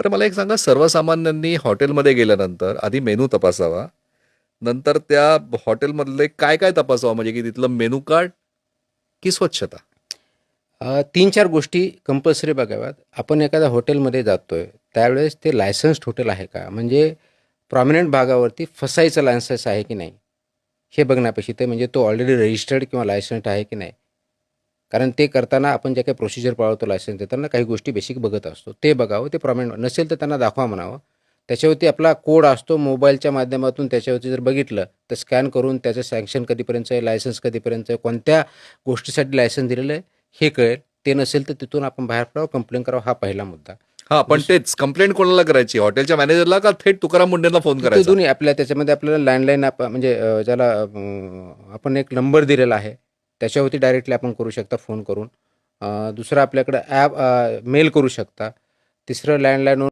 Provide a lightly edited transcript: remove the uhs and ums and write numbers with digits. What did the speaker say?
बरं मला एक सांगा, सर्वसामान्यांनी हॉटेलमध्ये गेल्यानंतर आधी मेनू तपासावा. नंतर त्या हॉटेलमधले काय-काय तपासावं म्हणजे की तिथलं मेनू कार्ड की स्वच्छता? 3-4 गोष्टी कंपल्सरी बघाव्यात. आपण एखाद्या हॉटेलमध्ये जातोय, त्यावेळेस ते लायसन्स्ड हॉटेल आहे का? म्हणजे प्रॉमिनंट भागावरती फसायचं लायसन्स आहे की नाही? हे बघणं अपेक्षित आहे. म्हणजे तो ऑलरेडी रजिस्टर्ड किंवा लायसन्स्ड आहे की नाही? कारण ते करताना आपण जे काही प्रोसिजर पाळतो लायसन्स देताना काही गोष्टी बेसिक बघत असतो. ते बघावं, ते प्रॉमिनंट नसेल तर त्यांना दाखवा म्हणावं. त्याच्यावरती आपला कोड असतो मोबाईलच्या माध्यमातून त्याच्यावरती जर बघितलं, तर स्कॅन करून त्याचं सँक्शन कधीपर्यंत आहे, लायसन्स कधीपर्यंत आहे, कोणत्या गोष्टीसाठी लायसन्स दिलेलं आहे, हे कळेल. ते नसेल तर तिथून आपण बाहेर पडावं, कंप्लेंट करावं, हा पहिला मुद्दा. हां, पण दुस तेच कंप्लेंट कोणाला करायची? हॉटेलच्या मॅनेजरला का थेट तुकाराम मुंडेंना फोन ते करायचा? दोन्ही आपल्या त्याच्यामध्ये आपल्याला लँडलाईन म्हणजे ज्याला आपण एक नंबर दिलेला आहे, त्याच्यावरती डायरेक्टली आपण करू शकता फोन करून. दुसरं आपल्याकडं ॲप मेल करू शकता. तिसरं लँडलाईनवर